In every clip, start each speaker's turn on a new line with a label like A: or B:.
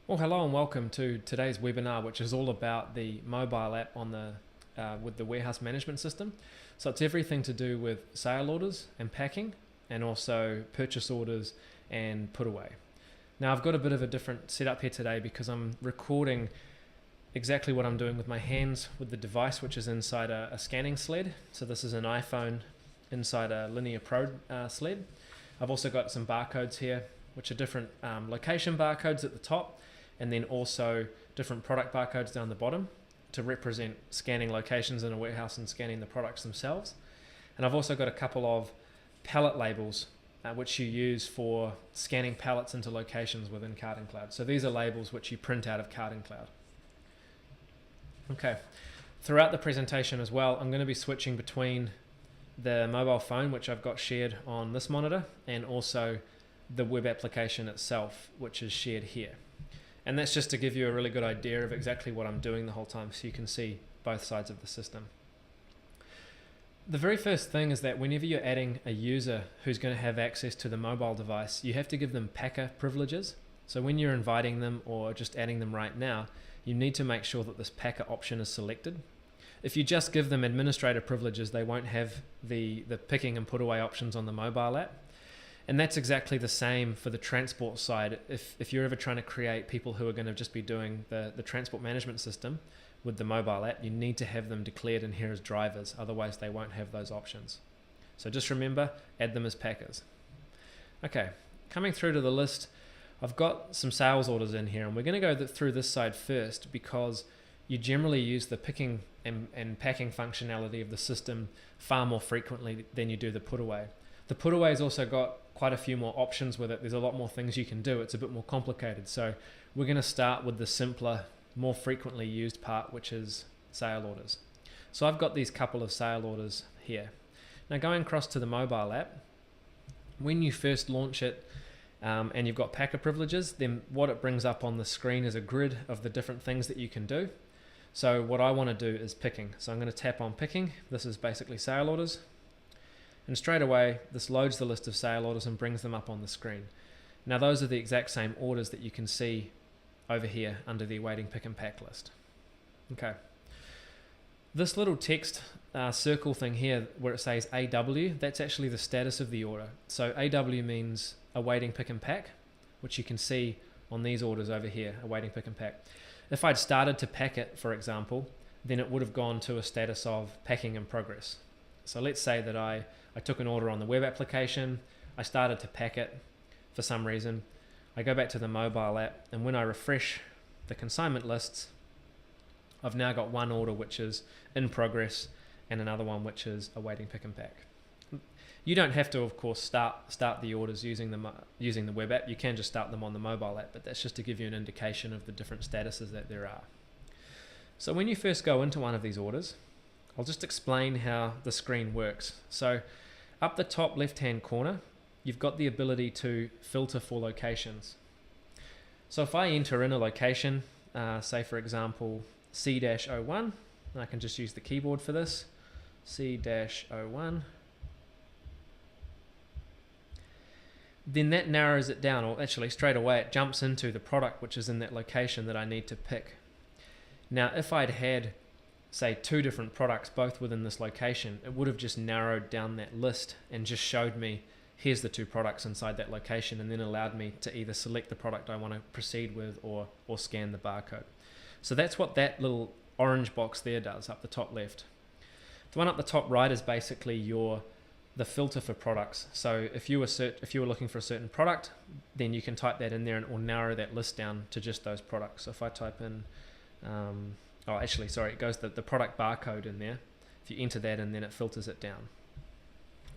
A: Well, hello and welcome to today's webinar, which is all about the mobile app on the with the warehouse management system. So it's everything to do with sale orders and packing, and also purchase orders and put away. Now I've got a bit of a different setup here today because I'm recording exactly what I'm doing with my hands with the device, which is inside a scanning sled. So this is an iPhone inside a Linear Pro sled. I've also got some barcodes here, which are different location barcodes at the top, and then also different product barcodes down the bottom to represent scanning locations in a warehouse and scanning the products themselves. And I've also got a couple of pallet labels which you use for scanning pallets into locations within Carding Cloud. So these are labels which you print out of Carding Cloud. Okay, throughout the presentation as well, I'm going to be switching between the mobile phone, which I've got shared on this monitor, and also the web application itself, which is shared here. And that's just to give you a really good idea of exactly what I'm doing the whole time, so you can see both sides of the system. The very first thing is that whenever you're adding a user who's going to have access to the mobile device, you have to give them packer privileges. So when you're inviting them or just adding them right now, you need to make sure that this packer option is selected. If you just give them administrator privileges, they won't have the picking and put away options on the mobile app. And that's exactly the same for the transport side. If you're ever trying to create people who are going to just be doing the transport management system with the mobile app, you need to have them declared in here as drivers, otherwise they won't have those options. So just remember, add them as packers. Okay, coming through to the list, I've got some sales orders in here, and we're going to go through this side first because you generally use the picking and packing functionality of the system far more frequently than you do the put away. The put away's also got quite a few more options with it. There's a lot more things you can do. It's a bit more complicated. So we're going to start with the simpler, more frequently used part, which is sale orders. So I've got these couple of sale orders here. Now going across to the mobile app, when you first launch it and you've got packer privileges, then what it brings up on the screen is a grid of the different things that you can do. So what I want to do is picking. So I'm going to tap on picking. This is basically sale orders. And straight away, this loads the list of sale orders and brings them up on the screen. Now those are the exact same orders that you can see over here under the awaiting pick and pack list. Okay. This little text circle thing here where it says AW, that's actually the status of the order. So AW means awaiting pick and pack, which you can see on these orders over here, awaiting pick and pack. If I'd started to pack it, for example, then it would have gone to a status of packing in progress. So let's say that I took an order on the web application, I started to pack it for some reason, I go back to the mobile app, and when I refresh the consignment lists, I've now got one order which is in progress and another one which is awaiting pick and pack. You don't have to, of course, start the orders using the web app. You can just start them on the mobile app, but that's just to give you an indication of the different statuses that there are. So when you first go into one of these orders, I'll just explain how the screen works. So up the top left-hand corner, you've got the ability to filter for locations. So if I enter in a location, say for example, C-01, and I can just use the keyboard for this, C-01, then that narrows it down, or actually straight away it jumps into the product which is in that location that I need to pick. Now if I'd had say two different products both within this location, it would have just narrowed down that list and just showed me here's the two products inside that location, and then allowed me to either select the product I want to proceed with or scan the barcode. So that's what that little orange box there does up the top left. The one up the top right is basically the filter for products. So if you were looking for a certain product, then you can type that in there and it will narrow that list down to just those products. So if I type in it goes the product barcode in there. If you enter that in, then it filters it down.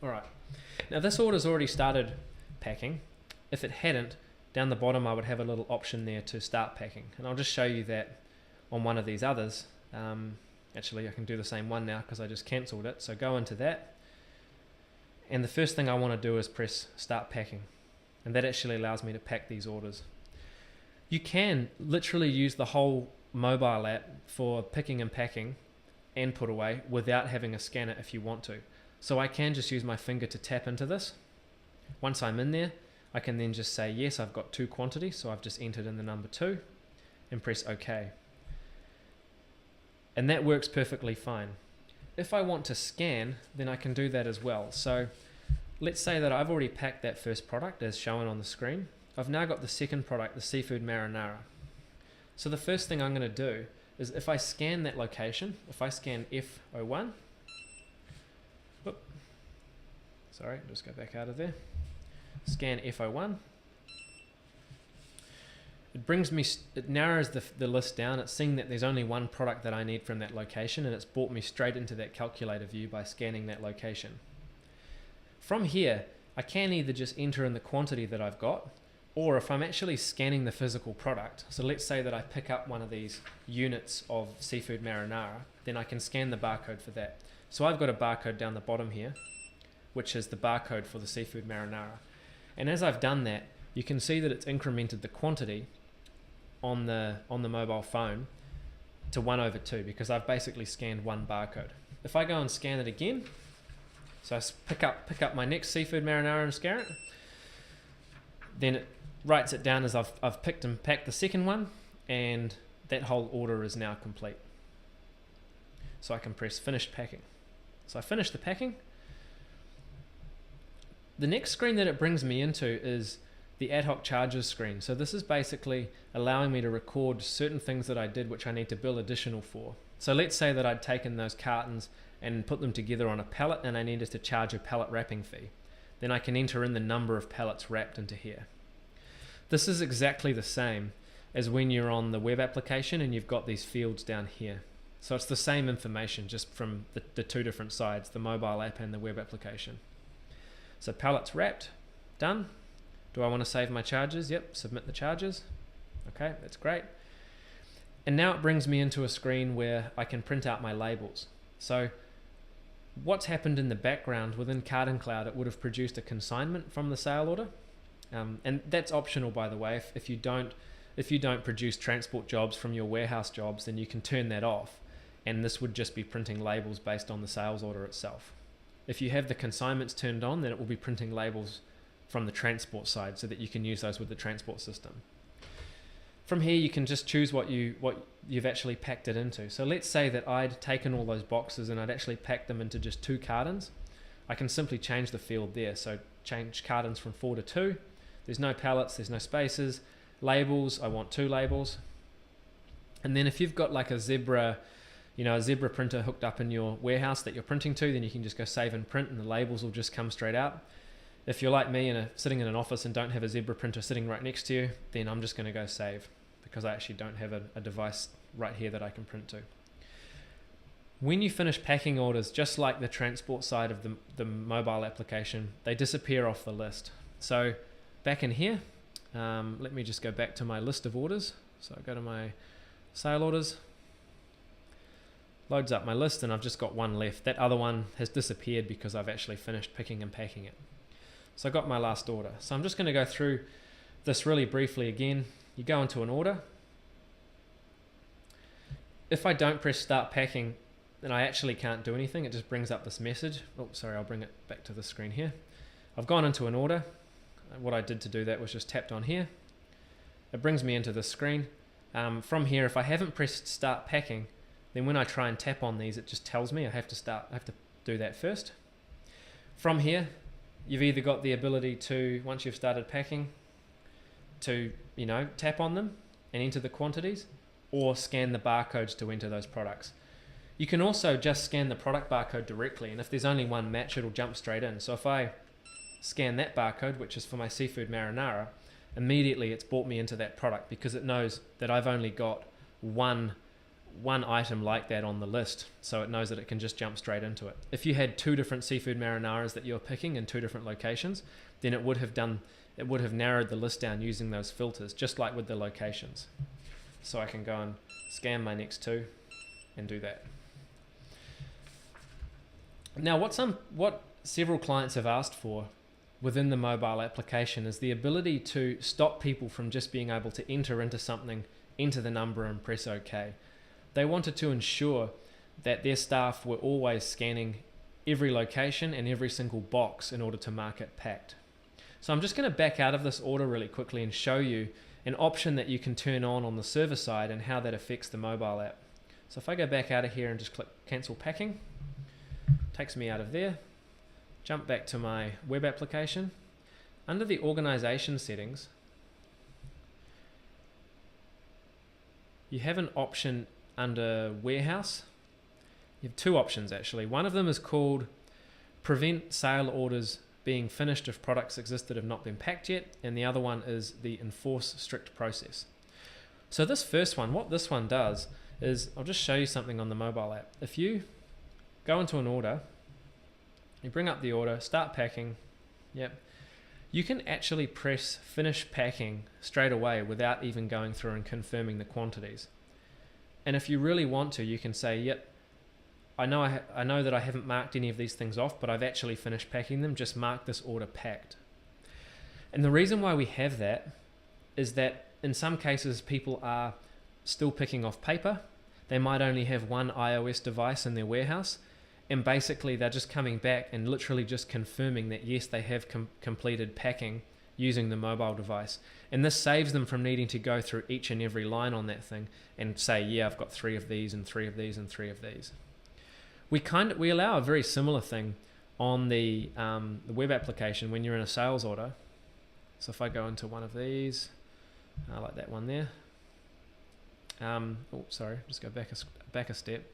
A: All right. Now this order's already started packing. If it hadn't, down the bottom I would have a little option there to start packing. And I'll just show you that on one of these others. Actually, I can do the same one now because I just cancelled it. So go into that. And the first thing I want to do is press start packing. And that actually allows me to pack these orders. You can literally use the whole mobile app for picking and packing and put away without having a scanner if you want to. So I can just use my finger to tap into this. Once I'm in there, I can then just say, yes, I've got two quantities, so I've just entered in the number 2, and press OK. And that works perfectly fine. If I want to scan, then I can do that as well. So let's say that I've already packed that first product as shown on the screen. I've now got the second product, the seafood marinara. So the first thing I'm going to do is if I scan that location, if I scan F01, sorry, just go back out of there, scan F01, it narrows the list down. It's seeing that there's only one product that I need from that location, and it's brought me straight into that calculator view by scanning that location. From here, I can either just enter in the quantity that I've got, or if I'm actually scanning the physical product, so let's say that I pick up one of these units of seafood marinara, then I can scan the barcode for that. So I've got a barcode down the bottom here, which is the barcode for the seafood marinara. And as I've done that, you can see that it's incremented the quantity on the mobile phone to 1/2 because I've basically scanned one barcode. If I go and scan it again, so I pick up my next seafood marinara and scan it, then it writes it down as I've picked and packed the second one, and that whole order is now complete. So I can press finish packing. So I finish the packing. The next screen that it brings me into is the ad hoc charges screen. So this is basically allowing me to record certain things that I did which I need to bill additional for. So let's say that I'd taken those cartons and put them together on a pallet and I needed to charge a pallet wrapping fee. Then I can enter in the number of pallets wrapped into here. This is exactly the same as when you're on the web application and you've got these fields down here. So it's the same information just from the two different sides, the mobile app and the web application. So pallets wrapped, done. Do I want to save my charges? Yep, submit the charges. Okay, that's great. And now it brings me into a screen where I can print out my labels. So what's happened in the background within Carton Cloud, it would have produced a consignment from the sale order. And that's optional, by the way. If you don't produce transport jobs from your warehouse jobs, then you can turn that off. And this would just be printing labels based on the sales order itself. If you have the consignments turned on, then it will be printing labels from the transport side so that you can use those with the transport system. From here, you can just choose what you've actually packed it into. So let's say that I'd taken all those boxes and I'd actually packed them into just 2 cartons. I can simply change the field there. So change cartons from 4 to 2. There's no pallets, there's no spaces. Labels, I want 2 labels. And then if you've got like a zebra printer hooked up in your warehouse that you're printing to, then you can just go save and print and the labels will just come straight out. If you're like me and sitting in an office and don't have a zebra printer sitting right next to you, then I'm just going to go save because I actually don't have a device right here that I can print to. When you finish packing orders, just like the transport side of the mobile application, they disappear off the list. So back in here, let me just go back to my list of orders. So I go to my sale orders, loads up my list, and I've just got one left. That other one has disappeared because I've actually finished picking and packing it. So I got my last order. So I'm just going to go through this really briefly again. You go into an order. If I don't press start packing, then I actually can't do anything. It just brings up this message. Oh, sorry, I'll bring it back to the screen here. I've gone into an order. What I did to do that was just tapped on here. It brings me into this screen. From here, if I haven't pressed start packing, then when I try and tap on these, it just tells me I have to do that first. From here, you've either got the ability to, once you've started packing, to tap on them and enter the quantities, or scan the barcodes to enter those products. You can also just scan the product barcode directly, and if there's only one match, it'll jump straight in. So if I scan that barcode, which is for my seafood marinara, immediately it's brought me into that product because it knows that I've only got one item like that on the list, so it knows that it can just jump straight into it. If you had 2 different seafood marinaras that you're picking in 2 different locations, then it would have narrowed the list down using those filters, just like with the locations. So I can go and scan my next 2 and do that. Now what several clients have asked for within the mobile application is the ability to stop people from just being able to enter into something, enter the number and press OK. They wanted to ensure that their staff were always scanning every location and every single box in order to mark it packed. So I'm just going to back out of this order really quickly and show you an option that you can turn on the server side and how that affects the mobile app. So if I go back out of here and just click cancel packing, takes me out of there, jump back to my web application. Under the organization settings, you have an option under warehouse. You have two options actually. One of them is called prevent sale orders being finished if products exist that have not been packed yet, and the other one is the enforce strict process. So this first one, what this one does is, I'll just show you something on the mobile app. If you go into an order, you bring up the order, start packing, yep, you can actually press finish packing straight away without even going through and confirming the quantities. And if you really want to, you can say, yep, I know that I haven't marked any of these things off, but I've actually finished packing them, just mark this order packed. And the reason why we have that is that in some cases people are still picking off paper. They might only have one iOS device in their warehouse, and basically they're just coming back and literally just confirming that yes, they have completed packing using the mobile device. And this saves them from needing to go through each and every line on that thing and say, yeah, I've got 3 of these and 3 of these and 3 of these. We allow a very similar thing on the web application when you're in a sales order. So if I go into one of these, like that one there. Just go back a step.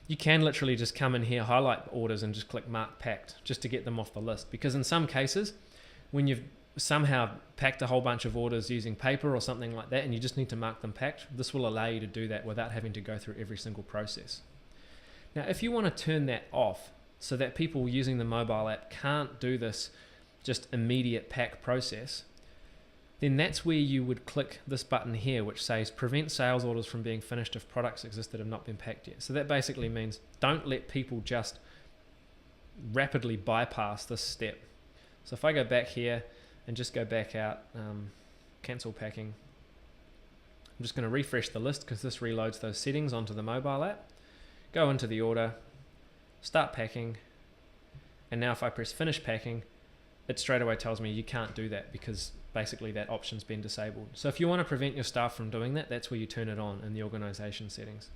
A: You can literally just come in here, highlight orders, and just click mark packed just to get them off the list. Because in some cases, when you've somehow packed a whole bunch of orders using paper or something like that, and you just need to mark them packed, this will allow you to do that without having to go through every single process. Now, if you want to turn that off so that people using the mobile app can't do this just immediate pack process, then that's where you would click this button here, which says prevent sales orders from being finished if products exist that have not been packed yet. So that basically means don't let people just rapidly bypass this step. So if I go back here and just go back out, cancel packing, I'm just going to refresh the list because this reloads those settings onto the mobile app. Go into the order, start packing, and now if I press finish packing, it straight away tells me you can't do that because basically that option's been disabled. So if you want to prevent your staff from doing that, that's where you turn it on in the organization settings.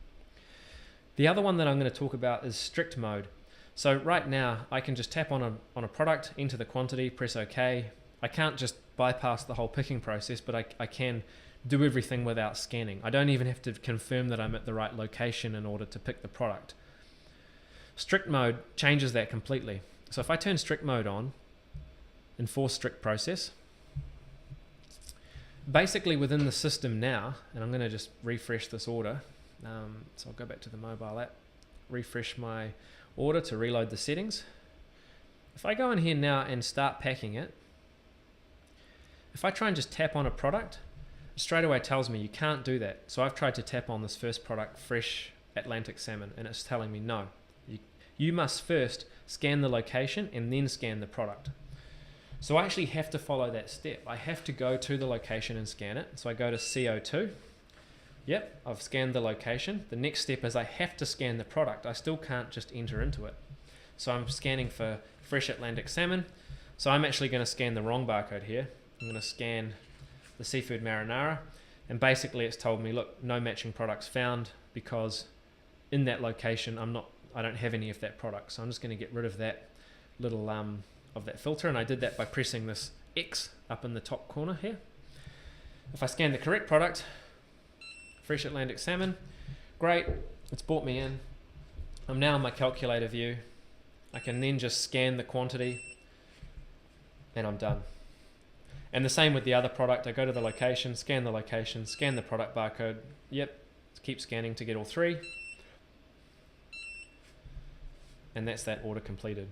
A: The other one that I'm going to talk about is strict mode. So right now I can just tap on a product, enter the quantity, press OK. I can't just bypass the whole picking process, but I can do everything without scanning. I don't even have to confirm that I'm at the right location in order to pick the product. Strict mode changes that completely. So if I turn strict mode on, enforce strict process, basically within the system now, and I'm going to just refresh this order, so I'll go back to the mobile app, refresh my order to reload the settings. If I go in here now and start packing it, if I try and just tap on a product, straight away tells me you can't do that. So I've tried to tap on this first product, fresh Atlantic salmon, and it's telling me no. You must first scan the location and then scan the product. So I actually have to follow that step. I have to go to the location and scan it. So I go to CO2. Yep, I've scanned the location. The next step is I have to scan the product. I still can't just enter into it. So I'm scanning for fresh Atlantic salmon. So I'm actually going to scan the wrong barcode here. I'm going to scan the seafood marinara, and basically it's told me, look, no matching products found because in that location I don't have any of that product. So I'm just going to get rid of that little of that filter, and I did that by pressing this X up in the top corner here. If I scan the correct product, fresh Atlantic salmon, great, it's brought me in. I'm now in my calculator view. I can then just scan the quantity and I'm done. And the same with the other product. I go to the location, scan the product barcode. Yep, keep scanning to get all 3. And that's that order completed.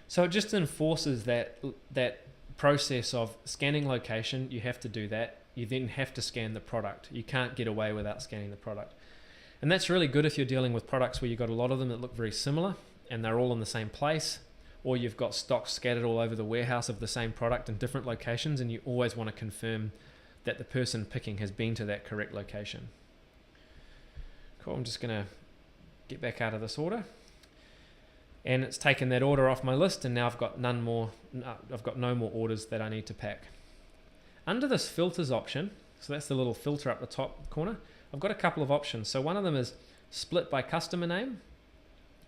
A: So it just enforces that process of scanning location. You have to do that. You then have to scan the product. You can't get away without scanning the product. And that's really good if you're dealing with products where you've got a lot of them that look very similar and they're all in the same place, or you've got stock scattered all over the warehouse of the same product in different locations, and you always want to confirm that the person picking has been to that correct location. Cool, I'm just going to get back out of this order. And it's taken that order off my list, and now I've got no more orders that I need to pack. Under this filters option, so that's the little filter up the top corner, I've got a couple of options. So one of them is split by customer name.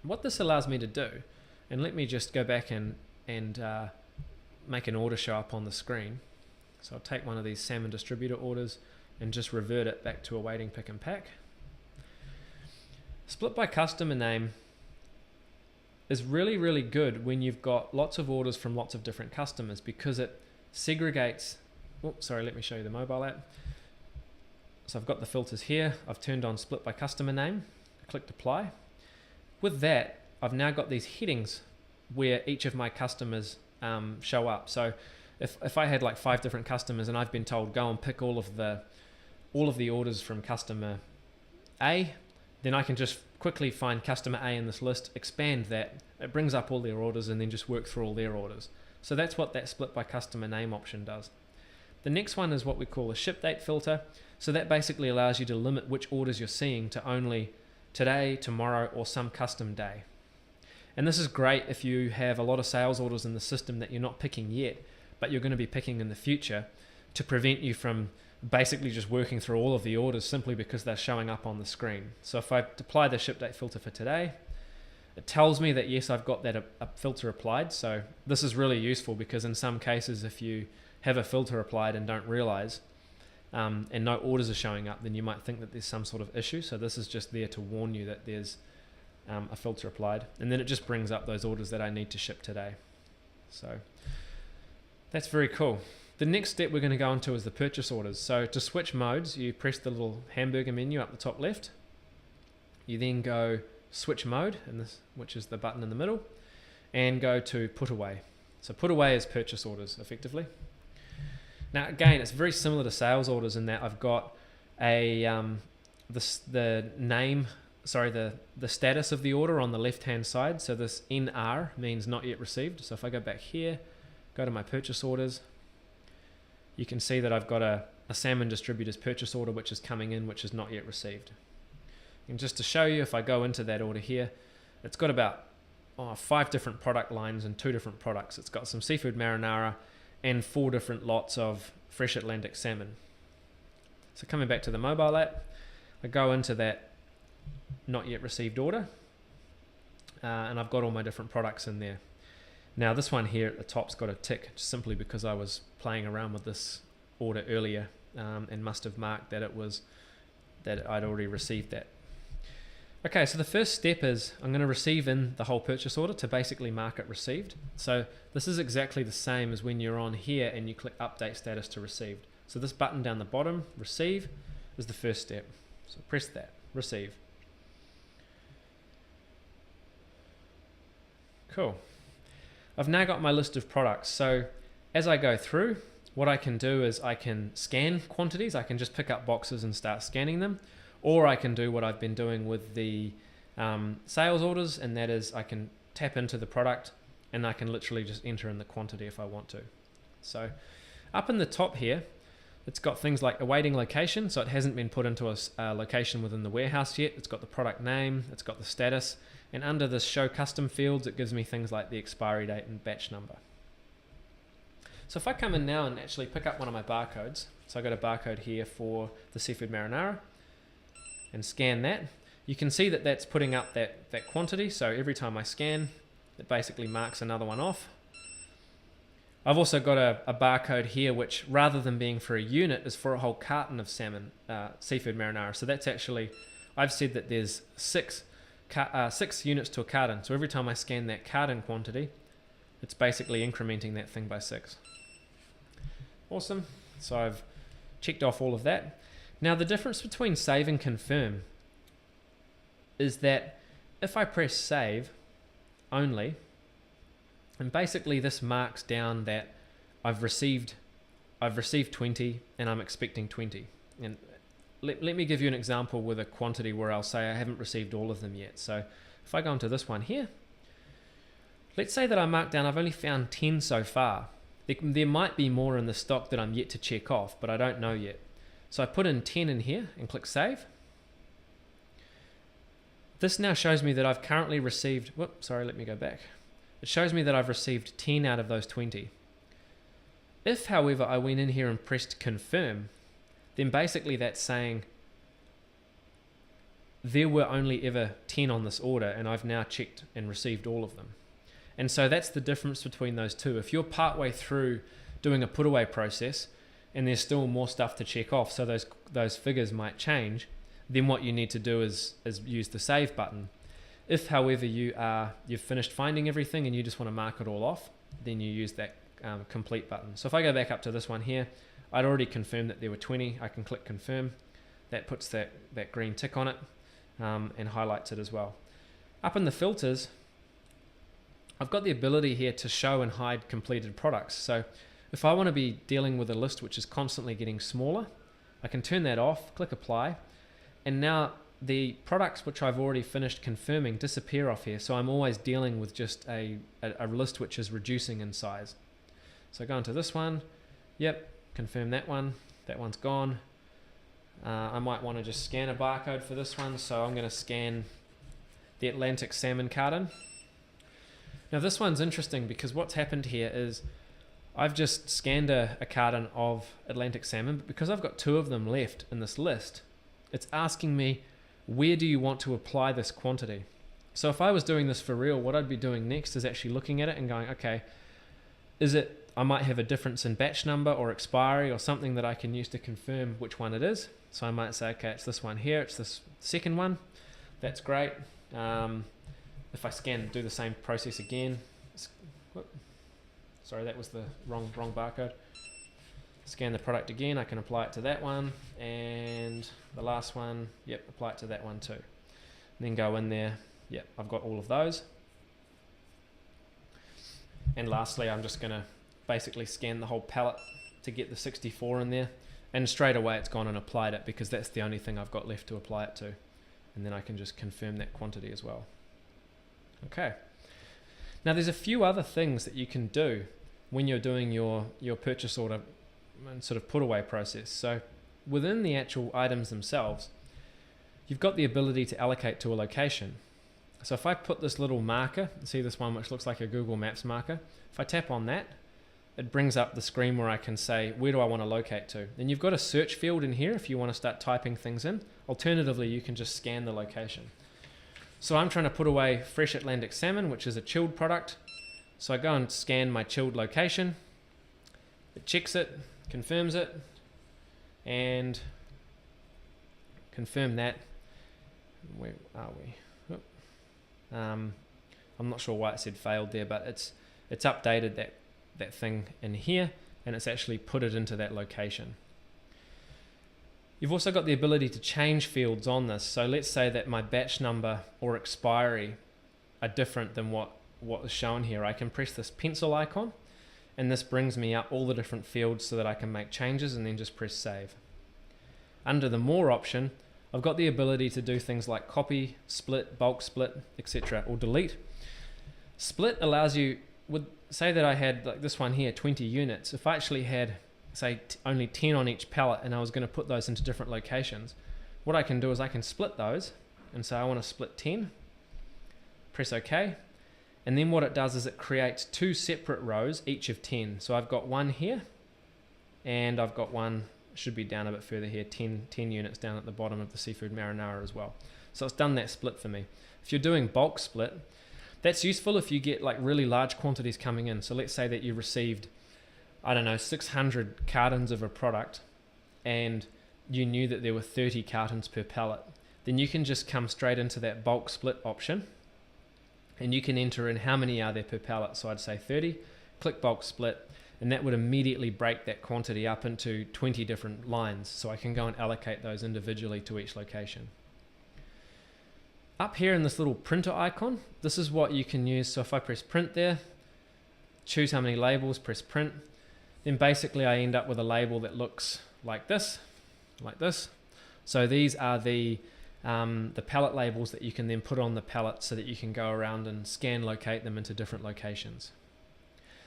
A: What this allows me to do, and let me just go back and make an order show up on the screen. So I'll take one of these salmon distributor orders and just revert it back to awaiting pick and pack. Split by customer name is really, really good when you've got lots of orders from lots of different customers, because it segregates. Oh, sorry, let me show you the mobile app. So I've got the filters here. I've turned on split by customer name. I clicked apply. With that, I've now got these headings where each of my customers show up. So if I had like 5 different customers and I've been told go and pick all of the orders from customer A, then I can just quickly find customer A in this list, expand that, it brings up all their orders, and then just work through all their orders. So that's what that split by customer name option does. The next one is what we call a ship date filter. So that basically allows you to limit which orders you're seeing to only today, tomorrow, or some custom day. And this is great if you have a lot of sales orders in the system that you're not picking yet, but you're going to be picking in the future, to prevent you from basically just working through all of the orders simply because they're showing up on the screen. So if I apply the ship date filter for today, it tells me that yes, I've got that a filter applied. So this is really useful, because in some cases, if you have a filter applied and don't realize and no orders are showing up, then you might think that there's some sort of issue. So this is just there to warn you that there's a filter applied, and then it just brings up those orders that I need to ship today. So that's very cool. The next step we're going to go into is the purchase orders. So to switch modes, you press the little hamburger menu up the top left. You then go switch mode, which is the button in the middle, and go to put away. So put away is purchase orders, effectively. Now again, it's very similar to sales orders in that I've got the status of the order on the left hand side. So this NR means not yet received. So if I go back here, go to my purchase orders, you can see that I've got a salmon distributor's purchase order which is coming in, which is not yet received. And just to show you, if I go into that order here, it's got about 5 different product lines and 2 different products. It's got some seafood marinara and 4 different lots of fresh Atlantic salmon. So coming back to the mobile app, I go into that not yet received order, and I've got all my different products in there. Now this one here at the top's got a tick, simply because I was playing around with this order earlier and must have marked that I'd already received that. Okay, so the first step is I'm going to receive in the whole purchase order to basically mark it received. So this is exactly the same as when you're on here and you click update status to received. So this button down the bottom, receive, is the first step. So press that, receive. Cool. I've now got my list of products. So as I go through, what I can do is I can scan quantities. I can just pick up boxes and start scanning them. Or I can do what I've been doing with the sales orders, and that is I can tap into the product and I can literally just enter in the quantity if I want to. So up in the top here, it's got things like awaiting location. So it hasn't been put into a location within the warehouse yet. It's got the product name, it's got the status, and under this show custom fields, it gives me things like the expiry date and batch number. So if I come in now and actually pick up one of my barcodes, so I got a barcode here for the seafood marinara, and scan that, you can see that that's putting up that quantity. So every time I scan, it basically marks another one off. I've also got a barcode here, which rather than being for a unit, is for a whole carton of salmon, seafood marinara. So that's actually, I've said that there's 6 units to a carton. So every time I scan that carton quantity, it's basically incrementing that thing by 6. Awesome. So I've checked off all of that. Now the difference between save and confirm is that if I press save only, and basically this marks down that I've received 20 and I'm expecting 20. And let me give you an example with a quantity where I'll say I haven't received all of them yet. So if I go into this one here, let's say that I mark down I've only found 10 so far. There might be more in the stock that I'm yet to check off, but I don't know yet. So I put in 10 in here and click save. This now shows me that I've currently received, let me go back. It shows me that I've received 10 out of those 20. If, however, I went in here and pressed confirm, then basically that's saying there were only ever 10 on this order, and I've now checked and received all of them. And so that's the difference between those two. If you're partway through doing a put away process and there's still more stuff to check off, so those figures might change, then what you need to do is use the save button. If, however, you've finished finding everything and you just want to mark it all off, then you use that complete button. So if I go back up to this one here, I'd already confirmed that there were 20. I can click confirm. That puts that green tick on it and highlights it as well. Up in the filters, I've got the ability here to show and hide completed products. So if I want to be dealing with a list which is constantly getting smaller, I can turn that off, click apply, and now the products which I've already finished confirming disappear off here. So I'm always dealing with just a list which is reducing in size. So go into this one, yep, confirm that one's gone. I might want to just scan a barcode for this one, so I'm going to scan the Atlantic salmon carton. Now this one's interesting because what's happened here is I've just scanned a carton of Atlantic salmon, but because I've got 2 of them left in this list, it's asking me, where do you want to apply this quantity? So if I was doing this for real, what I'd be doing next is actually looking at it and going, okay, I might have a difference in batch number or expiry or something that I can use to confirm which one it is. So I might say, okay, it's this one here, it's this second one. That's great. If I do the same process again, sorry, that was the wrong barcode. Scan the product again, I can apply it to that one, and the last one, yep, apply it to that one too. And then go in there, yep, I've got all of those. And lastly, I'm just gonna basically scan the whole palette to get the 64 in there, and straight away it's gone and applied it because that's the only thing I've got left to apply it to. And then I can just confirm that quantity as well. Okay. Now there's a few other things that you can do when you're doing your purchase order and sort of put away process. So within the actual items themselves, you've got the ability to allocate to a location. So if I put this little marker, see this one which looks like a Google Maps marker, if I tap on that, it brings up the screen where I can say, where do I want to locate to? Then you've got a search field in here if you want to start typing things in. Alternatively, you can just scan the location. So I'm trying to put away fresh Atlantic salmon, which is a chilled product. So I go and scan my chilled location. It checks it, confirms it, and confirm that. Where are we? I'm not sure why it said failed there, but it's updated that thing in here, and it's actually put it into that location. You've also got the ability to change fields on this. So let's say that my batch number or expiry are different than what is shown here. I can press this pencil icon, and this brings me up all the different fields so that I can make changes and then just press save. Under the more option, I've got the ability to do things like copy, split, bulk split, etc., or delete. Split allows you, say that I had like this one here, 20 units. If I actually had, say, only 10 on each pallet and I was going to put those into different locations, what I can do is I can split those and say I want to split 10, press OK, and then what it does is it creates 2 separate rows, each of 10. So I've got one here, and I've got one, should be down a bit further here, 10 units down at the bottom of the seafood marinara as well. So it's done that split for me. If you're doing bulk split, that's useful if you get like really large quantities coming in. So let's say that you received, I don't know, 600 cartons of a product and you knew that there were 30 cartons per pallet. Then you can just come straight into that bulk split option and you can enter in how many are there per pallet. So I'd say 30, click bulk split, and that would immediately break that quantity up into 20 different lines. So I can go and allocate those individually to each location. Up here in this little printer icon, this is what you can use. So if I press print there, choose how many labels, press print, then basically I end up with a label that looks like this, So these are the pallet labels that you can then put on the pallet so that you can go around and scan, locate them into different locations.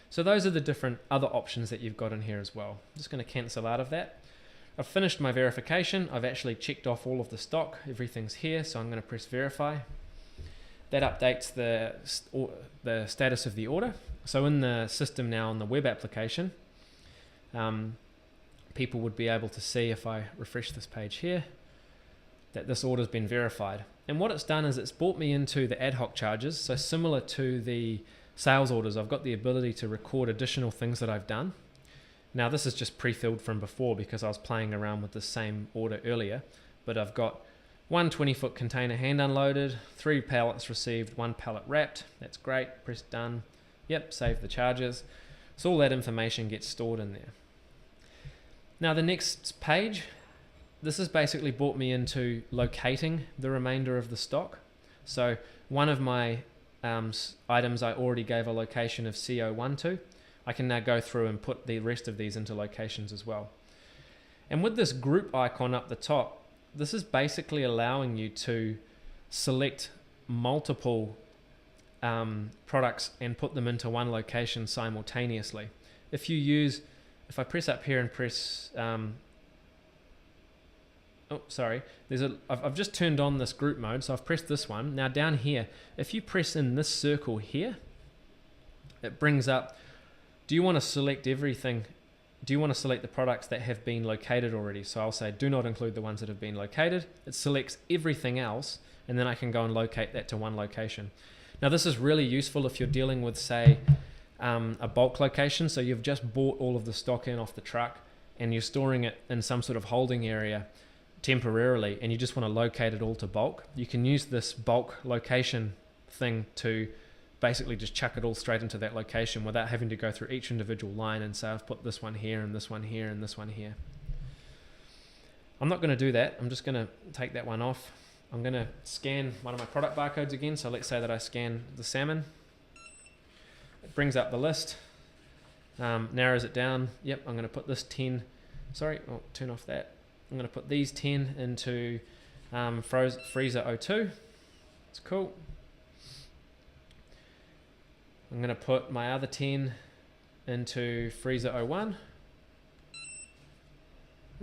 A: So those are the different other options that you've got in here as well. I'm just going to cancel out of that. I've finished my verification. I've actually checked off all of the stock. Everything's here, so I'm going to press verify. That updates the status of the order. So in the system now on the web application, people would be able to see, if I refresh this page here, that this order's been verified. And what it's done is it's brought me into the ad hoc charges. So similar to the sales orders, I've got the ability to record additional things that I've done. Now this is just pre-filled from before because I was playing around with the same order earlier, but I've got 1 20-foot container hand unloaded, 3 pallets received, 1 pallet wrapped. That's great. Press done. Yep, save the charges. So all that information gets stored in there. Now the next page, this has basically brought me into locating the remainder of the stock. So one of my items I already gave a location of CO1 to. I can now go through and put the rest of these into locations as well. And with this group icon up the top, this is basically allowing you to select multiple products and put them into one location simultaneously. If I press up here and press, I've just turned on this group mode, so I've pressed this one. Now down here, if you press in this circle here, it brings up, do you want to select everything? Do you want to select the products that have been located already? So I'll say do not include the ones that have been located. It selects everything else, and then I can go and locate that to one location. Now this is really useful if you're dealing with, say, a bulk location. So you've just bought all of the stock in off the truck and you're storing it in some sort of holding area temporarily, and you just want to locate it all to bulk. You can use this bulk location thing to basically just chuck it all straight into that location without having to go through each individual line and say I've put this one here and this one here and this one here. I'm not going to do that. I'm just going to take that one off. I'm going to scan one of my product barcodes again. So let's say that I scan the salmon. It brings up the list, narrows it down. Yep, I'm going to put this 10, turn off that. I'm going to put these 10 into freezer 02. It's cool. I'm going to put my other 10 into freezer 01.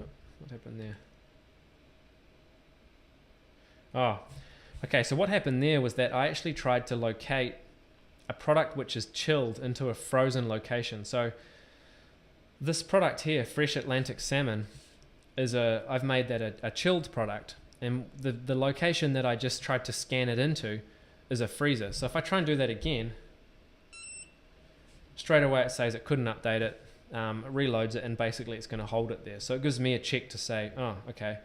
A: Oh, what happened there? Oh, okay, so what happened there was that I actually tried to locate a product which is chilled into a frozen location. So this product here, Fresh Atlantic Salmon, I've made that a chilled product, and the location that I just tried to scan it into is a freezer. So if I try and do that again, straight away it says it couldn't update it, it reloads it, and basically it's going to hold it there. So it gives me a check to say, oh, okay,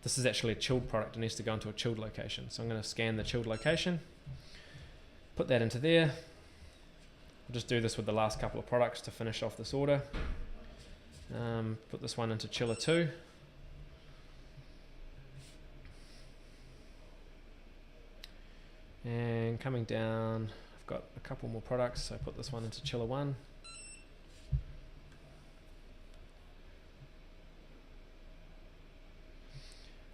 A: this is actually a chilled product. It needs to go into a chilled location. So I'm going to scan the chilled location, put that into there. I'll just do this with the last couple of products to finish off this order. Put this one into chiller 2. And coming down, I've got a couple more products, so I put this one into chiller 1.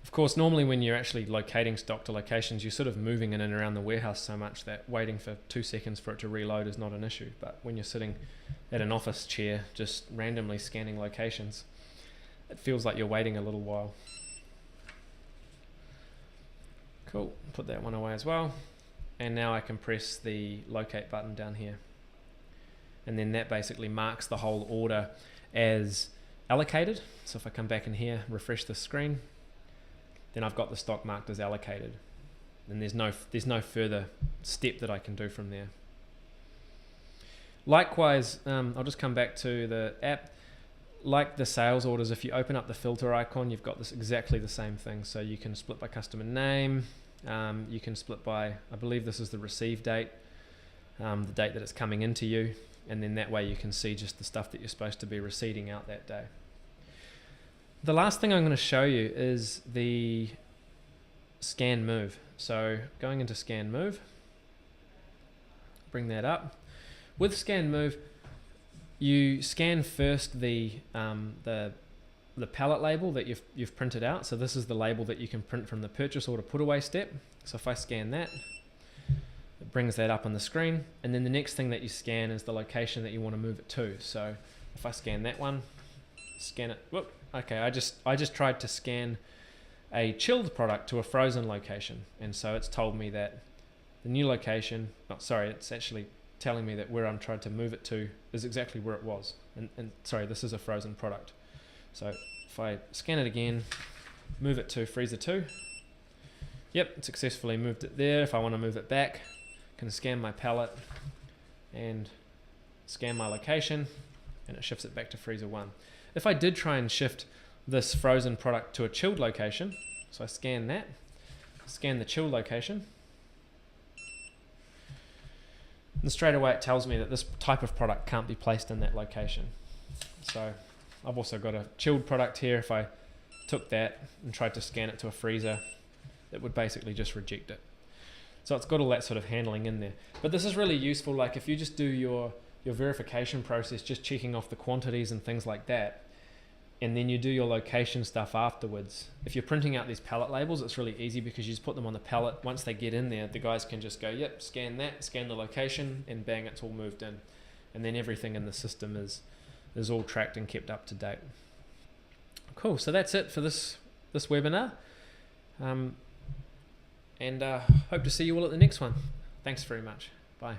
A: Of course, normally when you're actually locating stock to locations, you're sort of moving in and around the warehouse so much that waiting for 2 seconds for it to reload is not an issue. But when you're sitting at an office chair just randomly scanning locations, it feels like you're waiting a little while. Cool, put that one away as well. And now I can press the locate button down here. And then that basically marks the whole order as allocated. So if I come back in here, refresh the screen, then I've got the stock marked as allocated. And there's no further step that I can do from there. Likewise, I'll just come back to the app. Like the sales orders, if you open up the filter icon, you've got this exactly the same thing. So you can split by customer name. You can split by, I believe this is the receive date, the date that it's coming into you. And then that way you can see just the stuff that you're supposed to be receiving out that day. The last thing I'm going to show you is the scan move. So going into scan move, bring that up. With scan move, you scan first the pallet label that you've printed out. So this is the label that you can print from the purchase order put away step. So if I scan that, it brings that up on the screen. And then the next thing that you scan is the location that you want to move it to. So if I scan that one, scan it. Whoop. Okay, I just tried to scan a chilled product to a frozen location, and so it's told me that the new location, it's actually telling me that where I'm trying to move it to is exactly where it was. And sorry, this is a frozen product. So if I scan it again, move it to freezer 2. Yep, it successfully moved it there. If I want to move it back, I can scan my palette and scan my location, and it shifts it back to freezer 1. If I did try and shift this frozen product to a chilled location, so I scan that, scan the chilled location, and straight away it tells me that this type of product can't be placed in that location. So I've also got a chilled product here. If I took that and tried to scan it to a freezer, it would basically just reject it. So it's got all that sort of handling in there. But this is really useful, like if you just do your verification process, just checking off the quantities and things like that, and then you do your location stuff afterwards. If you're printing out these pallet labels, it's really easy because you just put them on the pallet. Once they get in there, the guys can just go, yep, scan that, scan the location, and bang, it's all moved in. And then everything in the system is all tracked and kept up to date. Cool, so that's it for this webinar. And hope to see you all at the next one. Thanks very much. Bye.